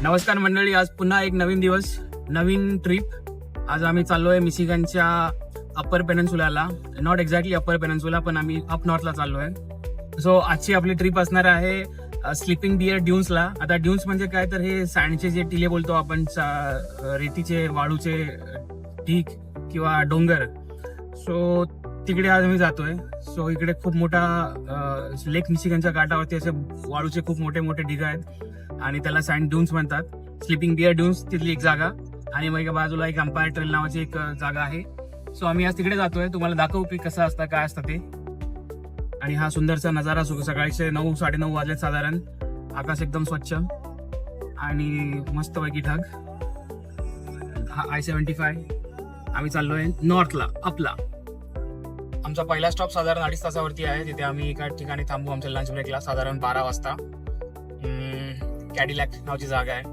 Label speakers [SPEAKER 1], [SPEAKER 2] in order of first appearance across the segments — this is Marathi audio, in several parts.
[SPEAKER 1] नमस्कार मंडळी, आज पुन्हा एक नवीन दिवस, नवीन ट्रिप। आज आम्ही चाललोय मिशिगनच्या अप्पर पेनिन्सुलाला, नॉट एक्झॅक्टली अप्पर पेनिन्सुला, पण आम्ही अप नॉर्थला चाललोय। सो आजची आपली ट्रिप असणार आहे स्लीपिंग बियर ड्यून्सला। आता ड्यून्स म्हणजे काय, तर हे सँडचे जे टिले बोलतो आपण, रेतीचे वाळूचे ढीग किंवा डोंगर। सो तिकडे आज आम्ही जातोय। सो इकडे खूप मोठा लेक मिशिगनच्या काठावरती असे वाळूचे खूप मोठे मोठे ढिग आहेत आणि त्याला सँड ड्यून्स म्हणतात। स्लीपिंग बियर ड्यून्स तिथली एक जागा, आणि मग बाजूला एक अंपायर ट्रेल नावाची एक जागा आहे। सो आम्ही आज तिकडे जातोय, तुम्हाला दाखवू की कसं असतं, काय असतं ते। आणि हा सुंदरसा नजारा, सकाळचे 9-9:30 वाजलेत साधारण, आकाश एकदम स्वच्छ आणि मस्तपैकी ढग। हा I-75, आम्ही चाललोय नॉर्थला, अपला। आमचा पहिला स्टॉप साधारण 2.5 तासावरती आहे। तिथे आम्ही एका ठिकाणी थांबू आमच्या लंच ब्रेकला, साधारण 12 वाजता। कॅडिलॅक नावाची जागा आहे।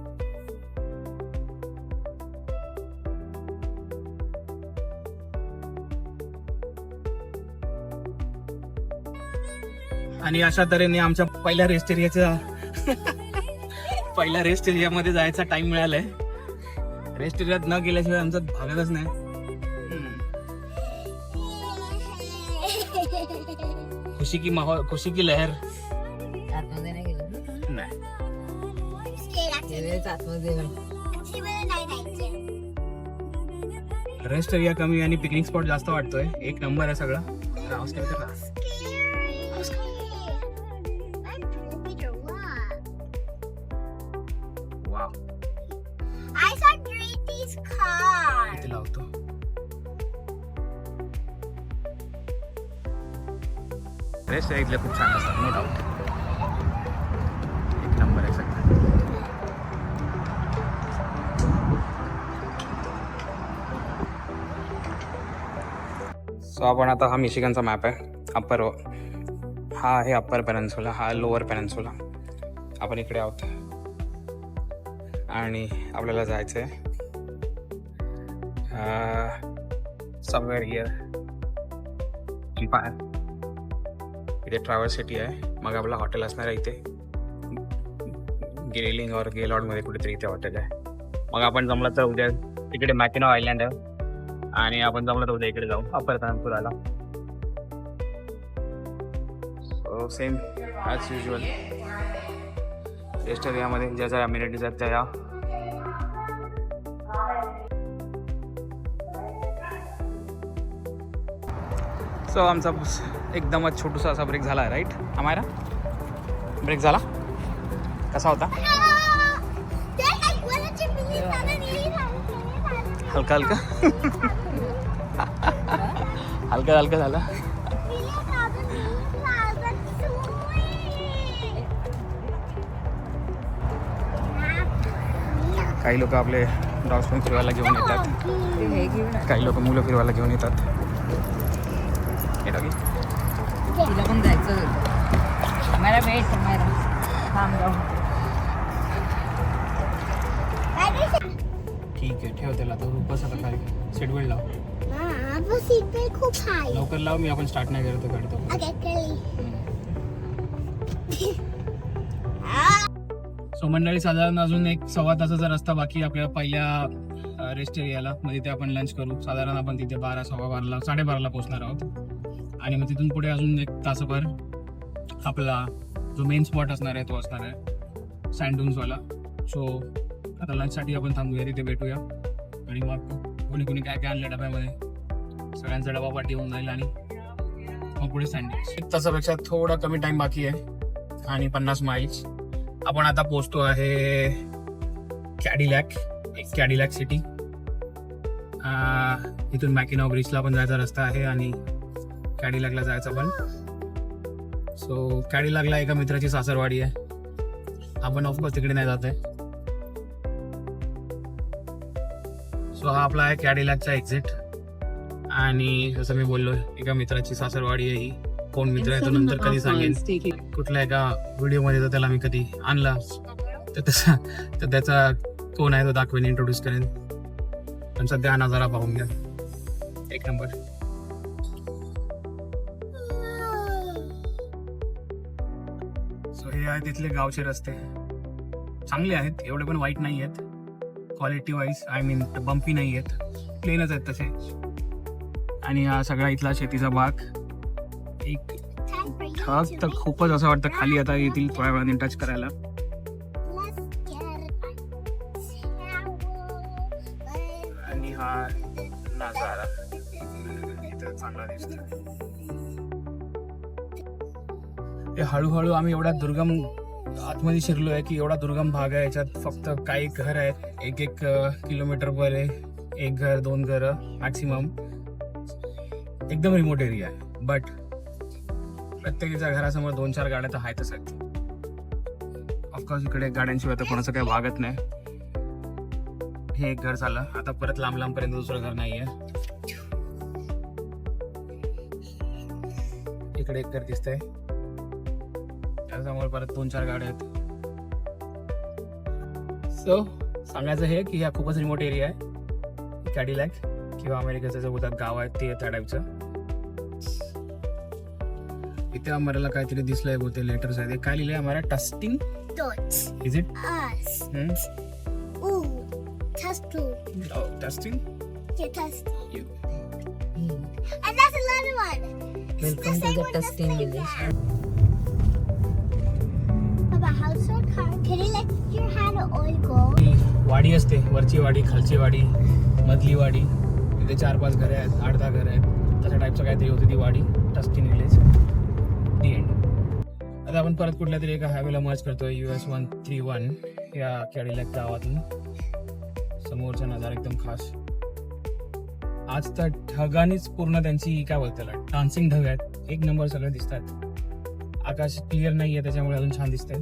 [SPEAKER 1] आणि अशा तऱ्हेने आमच्या पहिल्या रेस्ट एरियामध्ये जायचा टाइम मिळालाय। रेस्ट एरियात न गेल्याशिवाय आमचा भागतच नाही। खुशी की लहर
[SPEAKER 2] आतमध्ये नाही गेलं
[SPEAKER 1] नाही। रेस्ट एरिया कमी आणि पिकनिक स्पॉट जास्त वाटतोय। एक नंबर आहे सगळा। Wow,
[SPEAKER 3] I saw Greeny's car.
[SPEAKER 1] किती लावतो। रेस्ट एरिया खूप छान असतात, नो डाऊट। एक नंबर आहे सगळं। सो आपण आता, हा मिशिगनचा मॅप आहे। हा आहे अप्पर पेनिन्सुला, हा लोअर पेनिन्सुला। आपण इकडे आहोत आणि आपल्याला जायचं आहे समवेअर हिअर एम्पायर। इथे ट्रॅव्हल्स सिटी आहे, मग आपला हॉटेल असणार आहे इथे गिरेलिंग और गेलॉर्डमध्ये कुठेतरी इथे हॉटेल आहे। मग आपण जमलं तर उद्या तिकडे मॅकिनो आयलँड आहे, आणि आपण जमलं तर उद्या इकडे जाऊ अप्पर पेनिन्सुलाला। So same as usual, rest एरियामध्ये ज्या ज्या अम्युनिटीज आहेत त्या। सो आमचा एकदमच छोटूसा असा ब्रेक झाला आहे, राईट आम्हाला? ब्रेक झाला, कसा होता? हलका हलका हलका हलका झाला। काही लोक आपले डॉग्स पण फिरवायला घेऊन येतात, काही लोक मुलं फिरवायला घेऊन येतात।
[SPEAKER 2] तिला पण जायचं होतं। मला वेट थांब जाऊ।
[SPEAKER 1] ठीक आहे, ठेव त्याला तो बस। आता काय सीट बेल्ट लाव,
[SPEAKER 3] सीट बेल्ट खूप हाय।
[SPEAKER 1] लवकर लाव, मी आपण स्टार्ट नाही करतो गाडी तो। सो मंडळी, साधारण अजून 1-1.25 तासाचा रस्ता बाकी आपल्या पहिल्या रेस्ट एरियाला। मग तिथे आपण लंच करू। साधारण आपण तिथे 12-12:15 12:30ला पोहोचणार आहोत, आणि मग तिथून पुढे अजून 1 तासभर आपला जो मेन स्पॉट असणार आहे तो असणार आहे सँड ड्यून्सवाला। सो आता लंचसाठी आपण थांबूया, तिथे भेटूया, आणि मग कोणी कोणी काय काय आणलं डब्यामध्ये, सगळ्यांचा डबा पाठी होऊन जाईल, आणि मग पुढे सँड ड्यून्स। 1 तासापेक्षा थोडा कमी टाइम बाकी आहे, आणि 50 माइल्स। आपण आता पोहोचतो आहे कॅडिलॅक सिटी। इथून मॅकिनो ब्रिजला पण जायचा रस्ता आहे, आणि कॅडिलॅकला जायचं पण। सो कॅडिलॅकला एका मित्राची सासरवाडी आहे, आपण ऑफकोर्स तिकडे नाही जात आहे। सो हा आपला आहे कॅडिलॅकचा एक्झिट, आणि जसं मी बोललो, एका मित्राची सासरवाडी आहे ही। कोण मित्र आहे तो नंतर कधी सांगेन, कुठल्या एका व्हिडिओमध्ये तर त्याला मी कधी आणला तर त्याचा कोण आहे तो दाखवेन, इंट्रोड्यूस करेन। पण सध्या नजारा पाहून घ्या, एक नंबर। सो हे आहे तिथले गावचे रस्ते। चांगले आहेत, एवढे पण वाईट नाही आहेत. Quality wise I mean bumpy नाही आहेत, प्लेनच आहेत तसे. आणि हा सगळा इथला शेतीचा भाग. एक
[SPEAKER 3] Time for you
[SPEAKER 1] ढग
[SPEAKER 3] to
[SPEAKER 1] तर
[SPEAKER 3] make
[SPEAKER 1] खूपच असं वाटतं खाली आता येतील थोड्या वेळाने टच करायला.
[SPEAKER 3] Let's get a towel.
[SPEAKER 1] आणि हा नजारा इथं चांगला दिसतो. हे हळूहळू आम्ही एवढा दुर्गम आतमध्ये शिरलोय की एवढा दुर्गम भाग आहे, याच्यात फक्त काही घर आहेत, एक किलोमीटर वर आहे, एक घर 2 घर मॅक्सिमम. एकदम रिमोट एरिया आहे. बट प्रत्येकाच्या घरासमोर 2-4 गाड्या तर आहेतच आहेत. ऑफकोर्स इकडे गाड्यांशिवाय तर कोणाचं काही भागत नाही. हे एक घर झालं. आता परत लांब लांब पर्यंत दुसरं घर नाहीये. इकडे एक घर दिसतंय, त्यासमोर परत 2-4 गाड्या आहेत. सो सांगायचं हे की हा खूपच रिमोट एरिया आहे. कॅडिलॅक किंवा अमेरिकेचं जे बोलतात गाव आहे ते त्या टाईपचं. इथे आम्हाला काहीतरी दिसलंय, बोलते लेटर्स आहेत. काय लिहिलंय आम्हाला? Testing
[SPEAKER 3] Dots.
[SPEAKER 1] Is it?
[SPEAKER 3] Us. Ooh. Testing.
[SPEAKER 1] Testing.
[SPEAKER 3] Yeah, testing.
[SPEAKER 1] You.
[SPEAKER 3] And that's another one.
[SPEAKER 2] Welcome to the testing village.
[SPEAKER 3] Papa, how's your car? Can you let your hand oil go?
[SPEAKER 1] ही वाडी असते, वरची वाडी, खालची वाडी, मधली वाडी. इथे 4-5 घरे आहेत, 8-10 घरे आहेत, तशा टाईपचं काहीतरी होती ती वाडी. टस्टिंग विलेज. दी एंड. आता आपण परत कुठल्या तरी एका हायवेला मर्ज करतोय, US 131 या कॅडिलॅक गावातून. समोरचा नजारा एकदम खास. आज तर ढगानीच पूर्ण त्यांची काय बोलतात त्याला, डान्सिंग ढग आहेत. एक नंबर सगळे दिसतात. आकाश क्लिअर नाही आहे त्याच्यामुळे अजून छान दिसतंय.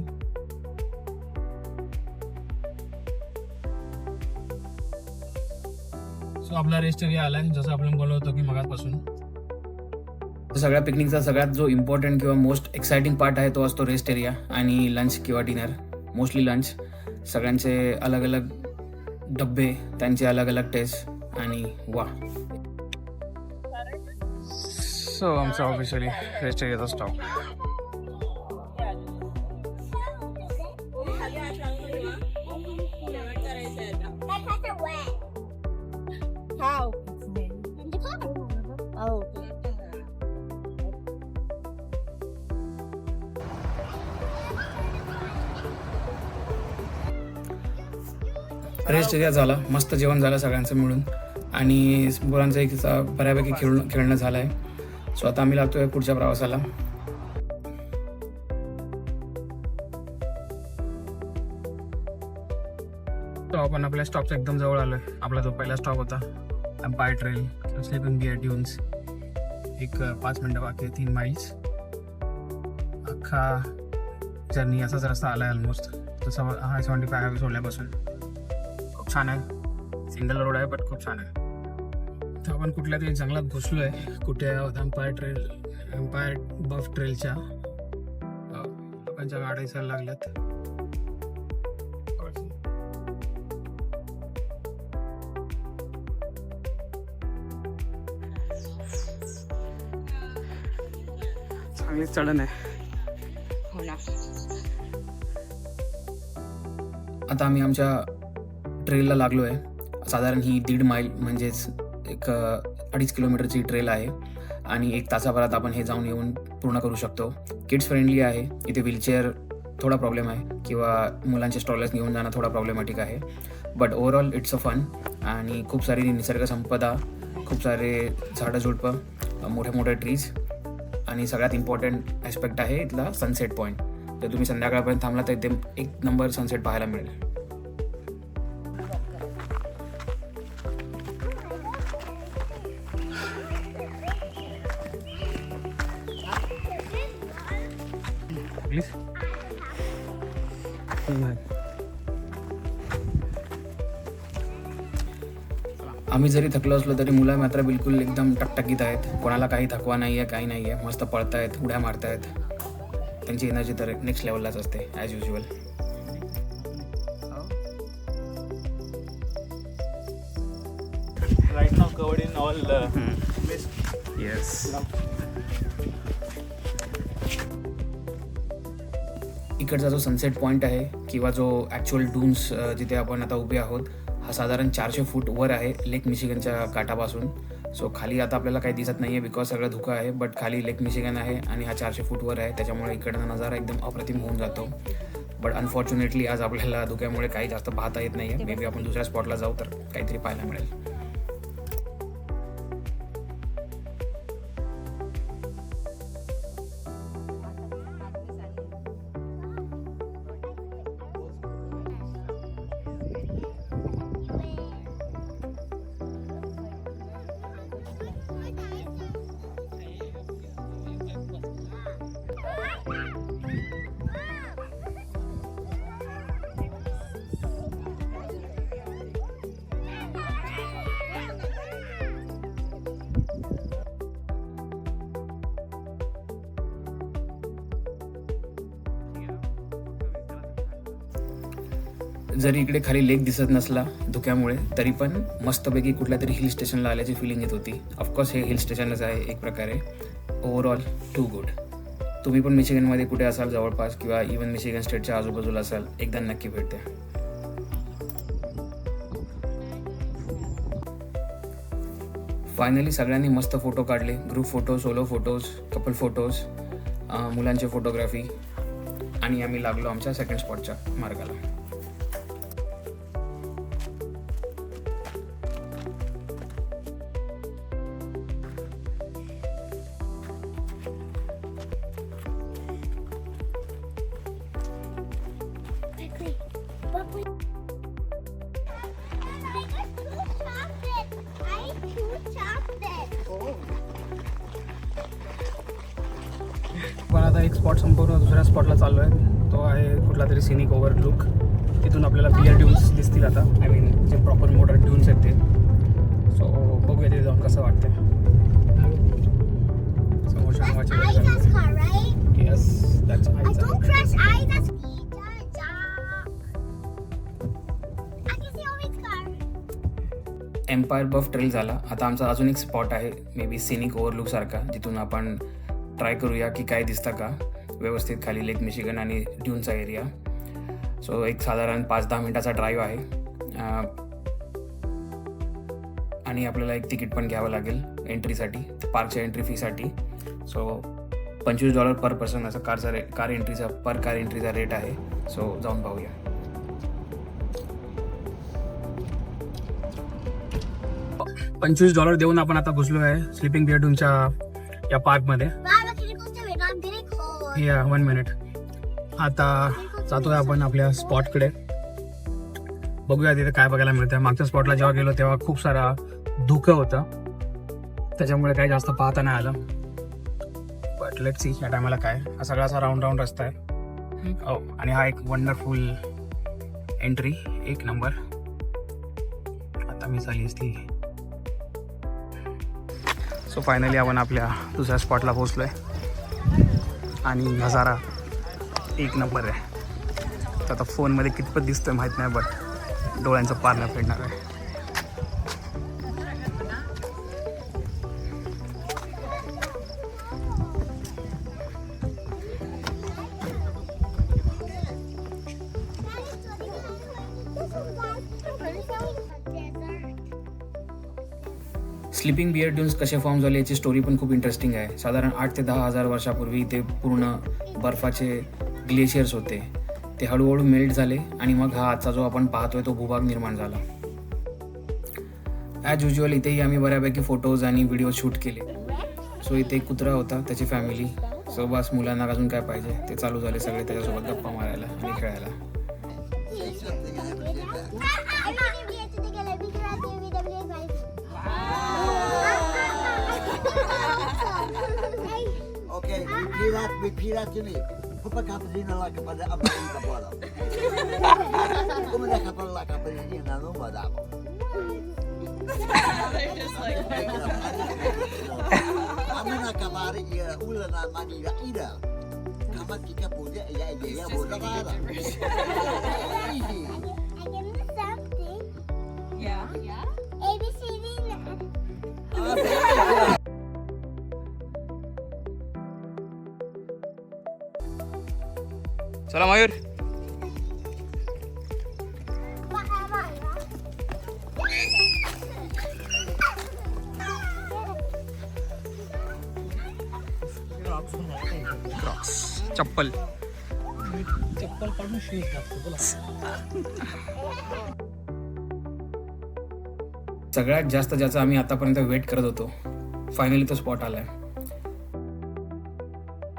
[SPEAKER 1] सो आपला रेस्ट एरिया आलाय, जसं आपण बोललो होतो की मगाचपासून. सगळ्या पिकनिकचा सगळ्यात जो इम्पॉर्टंट किंवा मोस्ट एक्साइटिंग पार्ट आहे तो असतो रेस्ट एरिया आणि लंच किंवा डिनर. Mostly lunch. सगळ्यांचे अलग अलग डब्बे, त्यांचे अलग अलग टेस्ट आणि वा. सो आमचा ऑफिशियली रेस्ट एरियाचा stop.
[SPEAKER 3] My pants are wet.
[SPEAKER 2] How?
[SPEAKER 3] In the car.
[SPEAKER 2] Oh.
[SPEAKER 1] Rest area झाला, मस्त जेवण झालं सगळ्यांचं मिळून आणि मुलांचं एक बऱ्यापैकी खेळणं झालं आहे. सो आता आम्ही लागतोय पुढच्या प्रवासाला. तो आपण आपल्या स्टॉपच्या एकदम जवळ आलोय. आपला जो पहिला स्टॉप होता Empire Trail, sleeping bear dunes. एक 5 मिनिटं बाकी आहे, 3 माइल्स. अख्खा जर्नी असाच रस्ता आलाय ऑलमोस्ट. तसा हा 75 हायवे सोडल्यापासून. खूप छान आहे, सिंगल रोड आहे बट खूप छान आहे. तर आपण कुठल्या तरी जंगलात घुसलोय. कुठे आहोत? एम्पायर बफ ट्रेलच्या. लोकांच्या गाड्या दिसायला लागल्यात. चांगली चढण आहे.
[SPEAKER 2] हो ना.
[SPEAKER 1] आता आम्ही आमच्या ट्रेलला लागलो आहे. साधारण ही 1.5 माईल म्हणजेच एक 2.5 किलोमीटरची ट्रेल आहे आणि 1 तासाभरात आपण हे जाऊन येऊन पूर्ण करू शकतो. किड्स फ्रेंडली आहे. इथे व्हीलचेअर थोडा प्रॉब्लेम आहे किंवा मुलांचे स्ट्रॉलर्स घेऊन जाणं थोडा प्रॉब्लेमॅटिक आहे. But overall it's a fun. आणि खूप सारी निसर्ग संपदा, खूप सारे झाडं झुडपं, मोठे मोठे ट्रीज आणि सगळ्यात इम्पॉर्टंट ॲस्पेक्ट आहे इथला सनसेट पॉईंट. जर तुम्ही संध्याकाळपर्यंत थांबला तर एकदम 1 नंबर सनसेट पाहायला मिळेल. आम्ही जरी थकलो असलो तरी मुलं मात्र बिलकुल एकदम टकटकीत आहेत. कोणाला काही थकवा नाही आहे, काही नाही आहे. मस्त पळतायत, उड्या मारतायत. त्यांची एनर्जी तर नेक्स्ट लेवललाच असते as usual.
[SPEAKER 4] Right now covered in all mist.
[SPEAKER 1] Yes. इकडचा जो सनसेट पॉईंट आहे किंवा जो ॲक्च्युअल डून्स जिथे आपण आता उभे आहोत हा साधारण 400 फूट वर आहे लेक मिशिगनच्या काठापासून. सो खाली आता आपल्याला काही दिसत नाही आहे बिकॉज सगळं धुकं आहे, बट खाली लेक मिशिगन आहे आणि हा 400 फूटवर आहे, त्याच्यामुळे इकडचा नजारा एकदम अप्रतिम होऊन जातो. बट अनफॉर्च्युनेटली आज आपल्याला धुक्यामुळे काही जास्त पाहता येत नाही आहे. मे बी आपण दुसऱ्या स्पॉटला जाऊ तर काहीतरी पाहायला मिळेल. जरी इकडे खाली लेक दिसत नसला धुक्यामुळे तरी पण मस्तपैकी कुठल्या तरी हिल स्टेशनला आल्याची फिलिंग येत होती. ऑफकोर्स हे हिल स्टेशनच आहे एक प्रकारे. Overall too good. तुम्ही पण मिशिगनमध्ये कुठे असाल जवळपास किंवा इवन मिशिगन स्टेटच्या आजूबाजूला असाल एकदा नक्की भेट द्या. फायनली सगळ्यांनी मस्त फोटो काढले. Group photo, solo photos, couple photos, मुलांचे फोटोग्राफी आणि आम्ही लागलो आमच्या सेकंड स्पॉटच्या मार्गाला. पण आता एक स्पॉट संपूर्ण दुसऱ्या स्पॉटला चाललो आहे. तो आहे कुठला तरी सिनिक ओव्हरलुक. तिथून आपल्याला क्लिअर ड्यून्स दिसतील आता. आय मीन जे प्रॉपर मोटर ड्यून्स आहेत ते. सो बघूया तिथे जाऊन कसं वाटतं. समोरच्या नावाची गाडी झाली. येस, दॅट्स आईचा. एम्पायर बफ ट्रेल झाला. आता आमचा अजून एक स्पॉट आहे मे बी सिनिक ओव्हरलुक सारखा, जिथून आपण ट्राय करूया की काय दिसतं का व्यवस्थित खाली लेक मिशिगन आणि ड्यूनचा एरिया. सो एक साधारण 5-10 मिनिटाचा ड्राईव्ह आहे आणि आपल्याला एक तिकीट पण घ्यावं लागेल एंट्रीसाठी, पार्कच्या एंट्री फीसाठी. सो $25 पर पर्सन असं कार एंट्रीचा रेट आहे. सो जाऊन पाहूया. $25 देऊन आपण आता घुसलो आहे स्लीपिंग बिअर डूनच्या या पार्कमध्ये. या 1 मिनिट. आता जातोय आपण आपल्या स्पॉटकडे. बघूया तिथे काय बघायला मिळतं. मागच्या स्पॉटला जेव्हा गेलो तेव्हा खूप सारा धुकं होतं, त्याच्यामुळे काही जास्त पाहता नाही आलं. बट लेट्स सी या टायमाला काय. हा सगळा असा राऊंड रस्ता आहे. आणि हा एक वंडरफुल एंट्री, एक नंबर. आता मी चालली असती. सो फायनली आपण आपल्या दुसऱ्या स्पॉटला पोहोचलो आहे आणि नजारा एक नंबर आहे. तर आता फोनमध्ये कितपत दिसतोय माहीत नाही, बट डोळ्यांचं पार नाही फेडणार आहे. स्लीपिंग बिअर ड्यून्स कसे फॉर्म झाले याची स्टोरी पण खूप इंटरेस्टिंग आहे. साधारण 8 ते 10 हजार वर्षापूर्वी ते पूर्ण बर्फाचे ग्लेशियर्स होते. ते हळूहळू मेल्ट झाले आणि मग हा आजचा जो आपण पाहतोय तो भूभाग निर्माण झाला. ॲज युजल इथेही आम्ही बऱ्यापैकी फोटोज आणि व्हिडिओ शूट केले. सो इथे एक कुत्रा होता, त्याची फॅमिली. सो बस मुलांना अजून काय पाहिजे ते चालू झाले सगळे त्याच्यासोबत गप्पा मारायला आणि खेळायला.
[SPEAKER 5] Pirat ini, apa kapal ini lah kepada apa yang kapal? Kemudian kapal ini nano pada apa? Amana kapal ini ulah nama ni ida. Kamat kita punya ya boleh ada.
[SPEAKER 1] चला मयूर. चप्पल
[SPEAKER 6] काढून शूज लागतो बोला.
[SPEAKER 1] सगळ्यात जास्त ज्याचा आम्ही आतापर्यंत वेट करत होतो, फायनली तो स्पॉट आलाय.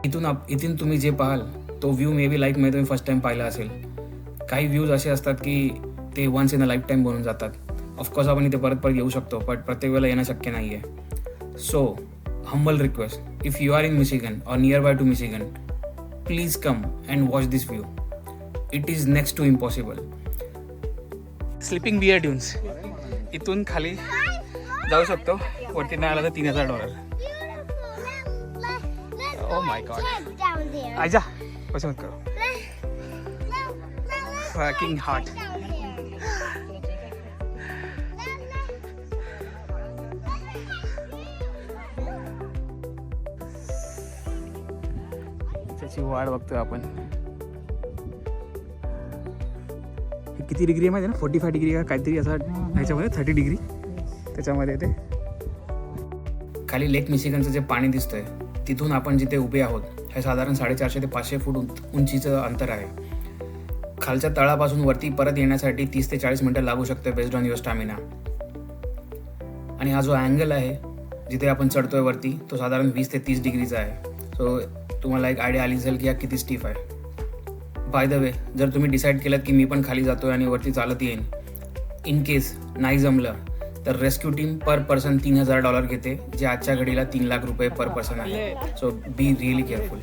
[SPEAKER 1] इथून तुम्ही जे पाहाल तो व्ह्यू मे बी लाईफमध्ये तुम्ही फर्स्ट टाइम पाहिला असेल. काही व्ह्यूज असे असतात की ते once in a lifetime बनून जातात. ऑफकोर्स आपण इथे परत येऊ शकतो, बट प्रत्येक वेळेला येणं शक्य नाही आहे. So humble request, if you are in Michigan or nearby to Michigan, please come and watch this view. It is next to impossible. Sleeping Bear Dunes. इथून खाली जाऊ शकतो, वरती नाही आला तर $3,000. Oh my god.
[SPEAKER 3] Down there.
[SPEAKER 1] आजा कसं मत करो. Fucking hot. त्याची वाढ बघतोय आपण. किती डिग्री आहे माहिती आहे ना, 45 डिग्री का काहीतरी असा ह्याच्यामध्ये 30 डिग्री त्याच्यामध्ये ते. खाली लेक मिशिगनचं जे पाणी दिसतंय तिथून आपण जिथे उभे आहोत हे साधारण 450 ते 500 फूट उंचीचं अंतर आहे. खालच्या तळापासून वरती परत येण्यासाठी 30 ते 40 मिनिटं लागू शकते बेस्ड ऑन युअर स्टॅमिना. आणि हा जो अँगल आहे जिथे आपण चढतोय वरती तो साधारण 20 ते 30 डिग्रीचा आहे. सो तुम्हाला एक आयडिया आली असेल की हा किती स्टीफ आहे. बाय द वे, जर तुम्ही डिसाईड केलं की मी पण खाली जातोय आणि वरती चालत येईन, इन केस नाही जमलं तर रेस्क्यू टीम पर पर्सन $3,000 घेते, जे आजच्या घडीला ₹3,00,000 पर पर्सन आहे. सो बी रिअली केअरफुल.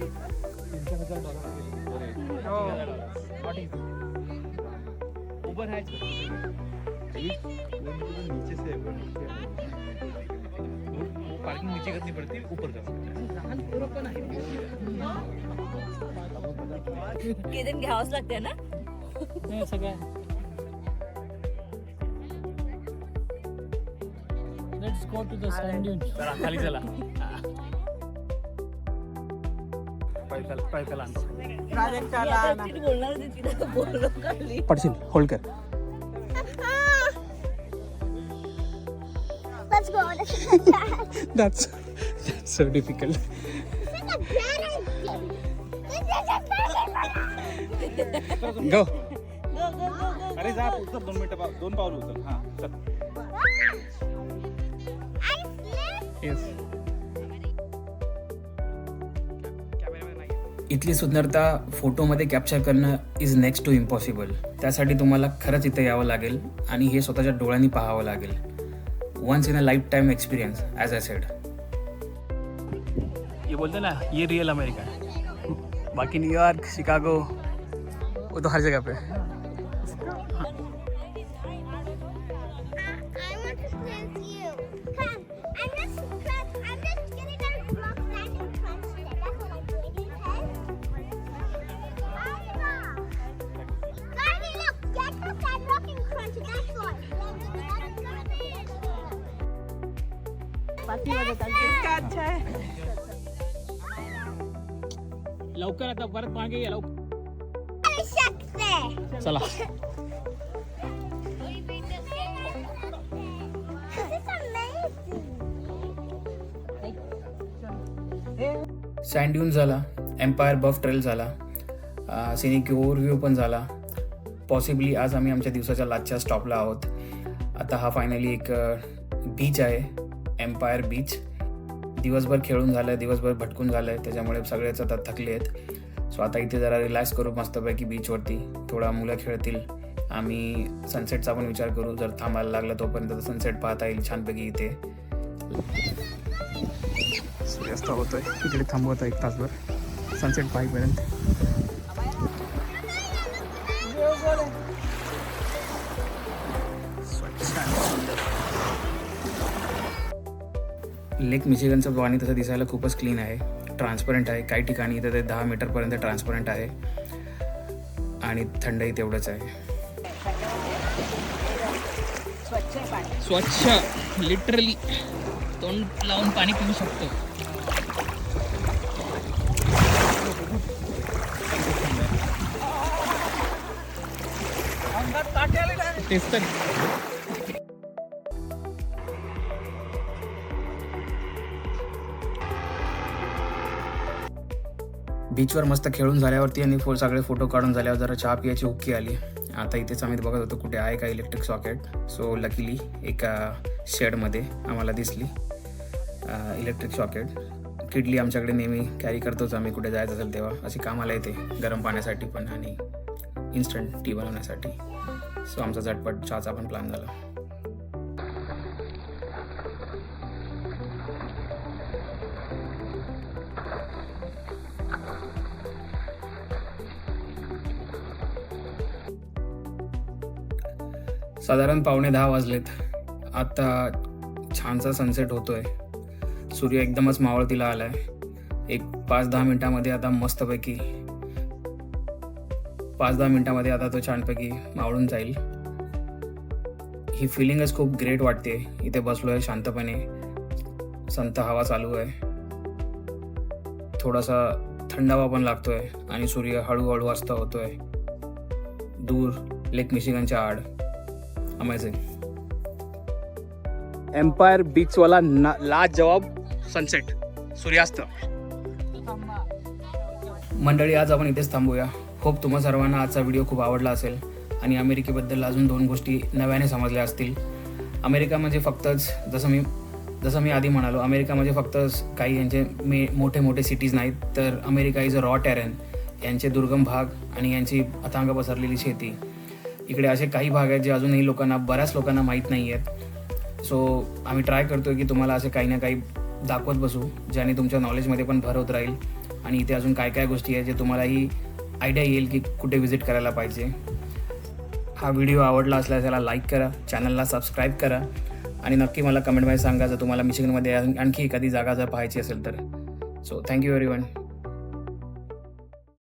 [SPEAKER 6] पार्किंग नीचे करनी पड़ती है, ऊपर जाओ.
[SPEAKER 2] केदन घ्यावंच लागते ना.
[SPEAKER 6] हे सगळं. Let's go to the sand dunes.
[SPEAKER 1] चला खाली चला.
[SPEAKER 2] बोलणार होती तिला बोललो खाली.
[SPEAKER 1] पडशील, होल्ड कर.
[SPEAKER 3] Let's go.
[SPEAKER 1] That's so difficult.
[SPEAKER 3] This is a bad idea. This is a bad idea.
[SPEAKER 1] Go.
[SPEAKER 4] अरे जा उतर 2 मिनिटं, 2 पावलं उतर. हां चल.
[SPEAKER 3] I slipped.
[SPEAKER 1] Yes. इथली सुंदरता फोटोमध्ये कॅप्चर करणं इज नेक्स्ट टू इम्पॉसिबल. त्यासाठी तुम्हाला खरंच इथे यावं लागेल आणि हे स्वतःच्या डोळ्यांनी पाहावं लागेल. Once in a lifetime experience, as I said. ये बोलते ना, ये रियल अमेरिका है. बाकी न्यूयॉर्क, शिकागो, वो तो हर जगह पे.
[SPEAKER 3] I want to play with you. Come. I'm just getting a rock sand and crunch it. That's what I'm doing. Gardy, look. Get the sand rock and crunch it. That's what.
[SPEAKER 6] लवकर आता परत मागे या लवकर.
[SPEAKER 1] चला. सँड ड्यून झाला, एम्पायर बफ ट्रेल झाला, सिनिक ओव्हरव्ह्यू पण झाला. पॉसिबली आज आम्ही आमच्या दिवसाच्या लास्टच्या स्टॉपला आहोत. आता हा फायनली एक बीच आहे, एम्पायर बीच. दिवसभर खेळून झालं, दिवसभर भटकून झालं आहे, त्याच्यामुळे सगळेच आता थकले आहेत. सो आता इथे जरा रिलॅक्स करू मस्तपैकी बीचवरती. थोडा मुलं खेळतील, आम्ही सनसेटचा पण विचार करू. जर थांबायला लागला तोपर्यंत सनसेट पाहता येईल छानपैकी इथे. सूर्यास्त होतोय, इकडे थांबवतो 1 तासभर सनसेट पाहीपर्यंत. लेक मिशिगनचं पाणी तसं दिसायला खूपच क्लीन आहे, ट्रान्सपरंट आहे. काही ठिकाणी इथं ते 10 मीटरपर्यंत ट्रान्सपरंट आहे आणि थंडही तेवढंच आहे. स्वच्छ, लिटरली तोंड लावून पाणी पिऊ शकतो. टेस्टर बीचवर मस्त खेळून झाल्यावरती आणि सगळे फोटो काढून झाल्यावर जरा चहा पियाची हुक्की आली. आता इथेच आम्ही बघत होतो कुठे आहे का इलेक्ट्रिक सॉकेट. सो लकीली एका शेडमध्ये आम्हाला दिसली इलेक्ट्रिक सॉकेट. किडली आमच्याकडे नेहमी कॅरी करतोच आम्ही कुठे जायचं असेल तेव्हा. अशी कामाला येते गरम पाण्यासाठी पण आणि इन्स्टंट टी बनवण्यासाठी. सो आमचा झटपट चहाचा पण प्लॅन झाला. साधारण 9:15 वाजलेत. आता छानसा सनसेट होतोय. सूर्य एकदमच मावळतीला आलाय. एक 5-10 मिनिटामध्ये आता मस्तपैकी 5-10 मिनिटामध्ये आता तो छानपैकी मावळून जाईल. ही फिलिंगच खूप ग्रेट वाटते. इथे बसलोय शांतपणे, संथ हवा चालू आहे, थोडासा थंडावा पण लागतोय आणि सूर्य हळूहळू अस्त होतोय. दूर लेक मिशिगनच्या आड. अमेझिंग. एम्पायर बीचवाला लाजवाब सनसेट, सूर्यास्त. मंडळी, आज आपण इथेच थांबूया. होप तुम्हा सर्वांना आजचा व्हिडिओ खूप आवडला असेल आणि अमेरिकेबद्दल अजून 2 गोष्टी नव्याने समजल्या असतील. अमेरिका म्हणजे फक्तच जसं मी आधी म्हणालो, अमेरिका म्हणजे फक्तच काही यांचे मोठे मोठे सिटीज नाहीत, तर America is a raw terrain. यांचे दुर्गम भाग आणि यांची अथांग पसरलेली शेती. इकडे असे काही भाग आहेत जे अजूनही बऱ्याच लोकांना माहीत नाही आहेत. सो आम्ही ट्राय करतो की तुम्हाला असे काही ना काही दाखवत बसू, ज्याने तुमच्या नॉलेजमध्ये पण भर होत राहील आणि इथे अजून काय काय गोष्टी आहेत जे तुम्हालाही आयडिया येईल की कुठे व्हिजिट करायला पाहिजे. हा व्हिडिओ आवडला असल्यास त्याला लाईक करा, चॅनलला सबस्क्राईब करा आणि नक्की मला कमेंटमध्ये सांगा जर तुम्हाला मिशिगनमध्ये आणखी एखादी जागा जर पाहायची असेल तर. So thank you everyone.